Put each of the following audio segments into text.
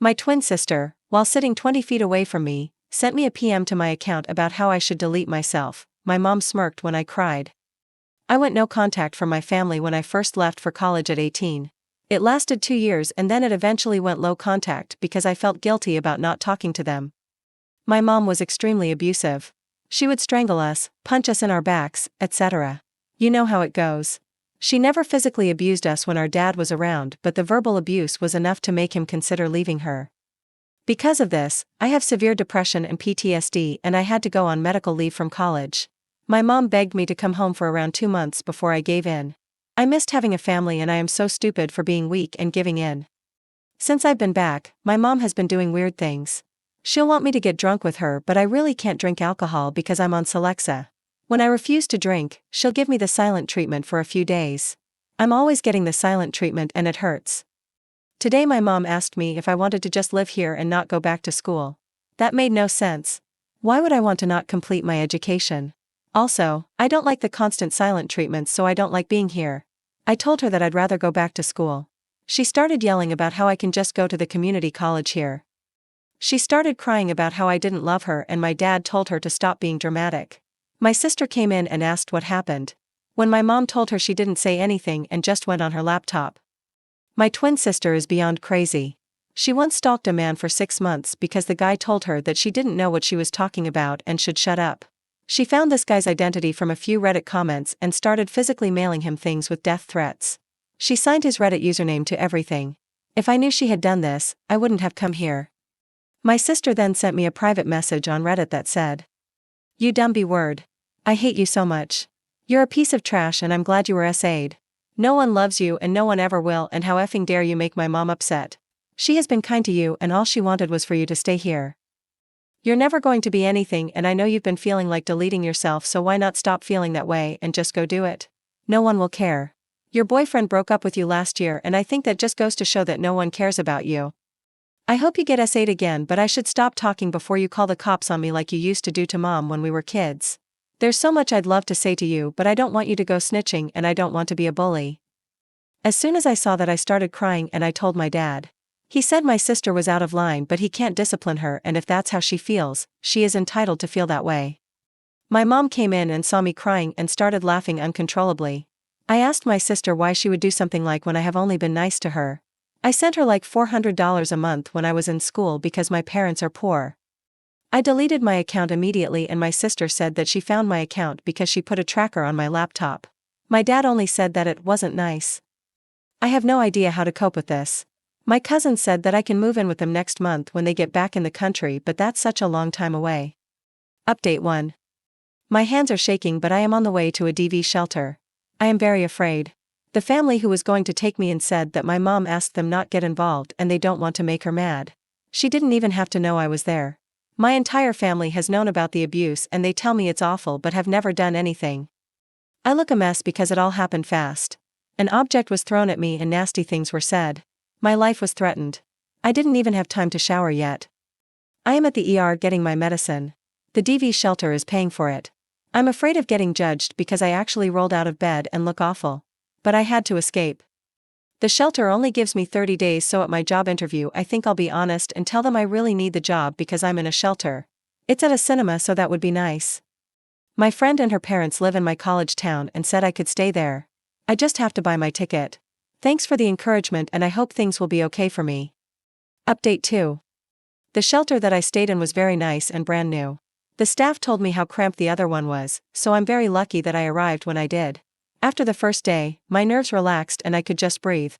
My twin sister, while sitting 20 feet away from me, sent me a PM to my account about how I should delete myself. My mom smirked when I cried. I went no contact from my family when I first left for college at 18. It lasted 2 years and then it eventually went low contact because I felt guilty about not talking to them. My mom was extremely abusive. She would strangle us, punch us in our backs, etc. You know how it goes. She never physically abused us when our dad was around, but the verbal abuse was enough to make him consider leaving her. Because of this, I have severe depression and PTSD and I had to go on medical leave from college. My mom begged me to come home for around 2 months before I gave in. I missed having a family and I am so stupid for being weak and giving in. Since I've been back, my mom has been doing weird things. She'll want me to get drunk with her, but I really can't drink alcohol because I'm on Celexa. When I refuse to drink, she'll give me the silent treatment for a few days. I'm always getting the silent treatment and it hurts. Today my mom asked me if I wanted to just live here and not go back to school. That made no sense. Why would I want to not complete my education? Also, I don't like the constant silent treatments, so I don't like being here. I told her that I'd rather go back to school. She started yelling about how I can just go to the community college here. She started crying about how I didn't love her and my dad told her to stop being dramatic. My sister came in and asked what happened. When my mom told her, she didn't say anything and just went on her laptop. My twin sister is beyond crazy. She once stalked a man for 6 months because the guy told her that she didn't know what she was talking about and should shut up. She found this guy's identity from a few Reddit comments and started physically mailing him things with death threats. She signed his Reddit username to everything. If I knew she had done this, I wouldn't have come here. My sister then sent me a private message on Reddit that said, "You dumb B-word. I hate you so much. You're a piece of trash and I'm glad you were SA'd. No one loves you and no one ever will, and how effing dare you make my mom upset. She has been kind to you and all she wanted was for you to stay here. You're never going to be anything and I know you've been feeling like deleting yourself, so why not stop feeling that way and just go do it? No one will care. Your boyfriend broke up with you last year and I think that just goes to show that no one cares about you. I hope you get SA'd again, but I should stop talking before you call the cops on me like you used to do to mom when we were kids. There's so much I'd love to say to you, but I don't want you to go snitching and I don't want to be a bully." As soon as I saw that, I started crying and I told my dad. He said my sister was out of line, but he can't discipline her, and if that's how she feels, she is entitled to feel that way. My mom came in and saw me crying and started laughing uncontrollably. I asked my sister why she would do something like when I have only been nice to her. I sent her like $400 a month when I was in school because my parents are poor. I deleted my account immediately and my sister said that she found my account because she put a tracker on my laptop. My dad only said that it wasn't nice. I have no idea how to cope with this. My cousin said that I can move in with them next month when they get back in the country, but that's such a long time away. Update 1. My hands are shaking, but I am on the way to a DV shelter. I am very afraid. The family who was going to take me in said that my mom asked them not get involved and they don't want to make her mad. She didn't even have to know I was there. My entire family has known about the abuse and they tell me it's awful but have never done anything. I look a mess because it all happened fast. An object was thrown at me and nasty things were said. My life was threatened. I didn't even have time to shower yet. I am at the ER getting my medicine. The DV shelter is paying for it. I'm afraid of getting judged because I actually rolled out of bed and look awful. But I had to escape. The shelter only gives me 30 days, so at my job interview I think I'll be honest and tell them I really need the job because I'm in a shelter. It's at a cinema, so that would be nice. My friend and her parents live in my college town and said I could stay there. I just have to buy my ticket. Thanks for the encouragement and I hope things will be okay for me. Update 2. The shelter that I stayed in was very nice and brand new. The staff told me how cramped the other one was, so I'm very lucky that I arrived when I did. After the first day, my nerves relaxed and I could just breathe.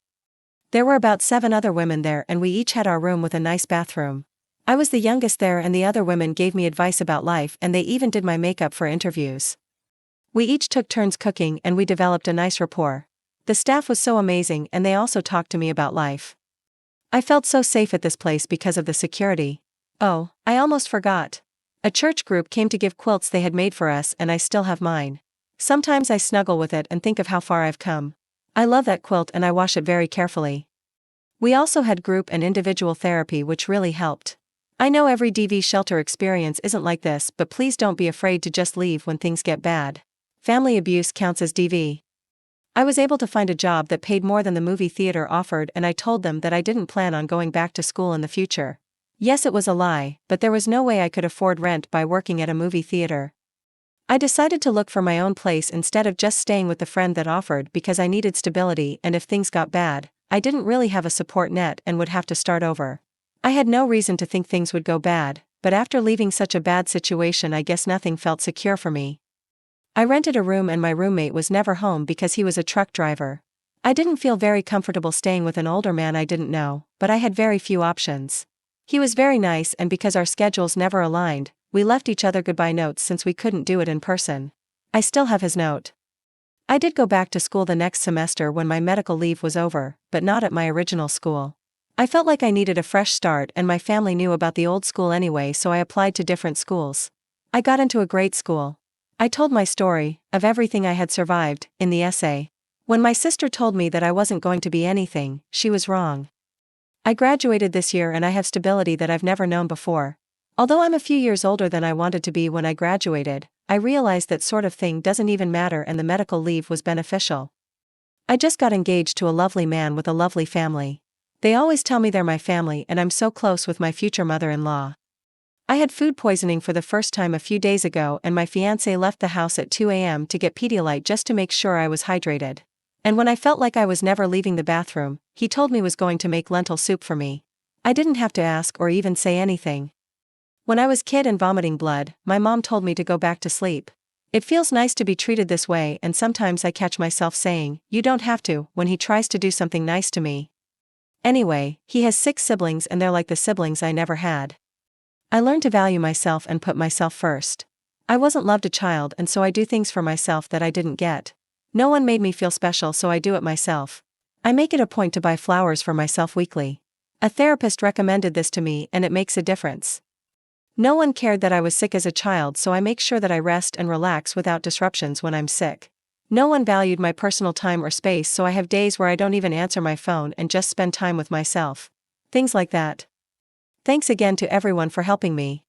There were about 7 other women there and we each had our room with a nice bathroom. I was the youngest there and the other women gave me advice about life and they even did my makeup for interviews. We each took turns cooking and we developed a nice rapport. The staff was so amazing and they also talked to me about life. I felt so safe at this place because of the security. Oh, I almost forgot. A church group came to give quilts they had made for us and I still have mine. Sometimes I snuggle with it and think of how far I've come. I love that quilt and I wash it very carefully. We also had group and individual therapy, which really helped. I know every DV shelter experience isn't like this, but please don't be afraid to just leave when things get bad. Family abuse counts as DV. I was able to find a job that paid more than the movie theater offered, and I told them that I didn't plan on going back to school in the future. Yes, it was a lie, but there was no way I could afford rent by working at a movie theater. I decided to look for my own place instead of just staying with the friend that offered because I needed stability, and if things got bad, I didn't really have a support net and would have to start over. I had no reason to think things would go bad, but after leaving such a bad situation, I guess nothing felt secure for me. I rented a room and my roommate was never home because he was a truck driver. I didn't feel very comfortable staying with an older man I didn't know, but I had very few options. He was very nice, and because our schedules never aligned, we left each other goodbye notes since we couldn't do it in person. I still have his note. I did go back to school the next semester when my medical leave was over, but not at my original school. I felt like I needed a fresh start, and my family knew about the old school anyway, so I applied to different schools. I got into a great school. I told my story, of everything I had survived, in the essay. When my sister told me that I wasn't going to be anything, she was wrong. I graduated this year and I have stability that I've never known before. Although I'm a few years older than I wanted to be when I graduated, I realized that sort of thing doesn't even matter, and the medical leave was beneficial. I just got engaged to a lovely man with a lovely family. They always tell me they're my family, and I'm so close with my future mother-in-law. I had food poisoning for the first time a few days ago, and my fiancé left the house at 2 a.m. to get Pedialyte just to make sure I was hydrated. And when I felt like I was never leaving the bathroom, he told me was going to make lentil soup for me. I didn't have to ask or even say anything. When I was kid and vomiting blood, my mom told me to go back to sleep. It feels nice to be treated this way, and sometimes I catch myself saying, "You don't have to," when he tries to do something nice to me. Anyway, he has 6 siblings and they're like the siblings I never had. I learned to value myself and put myself first. I wasn't loved a child, and so I do things for myself that I didn't get. No one made me feel special, so I do it myself. I make it a point to buy flowers for myself weekly. A therapist recommended this to me, and it makes a difference. No one cared that I was sick as a child, so I make sure that I rest and relax without disruptions when I'm sick. No one valued my personal time or space, so I have days where I don't even answer my phone and just spend time with myself. Things like that. Thanks again to everyone for helping me.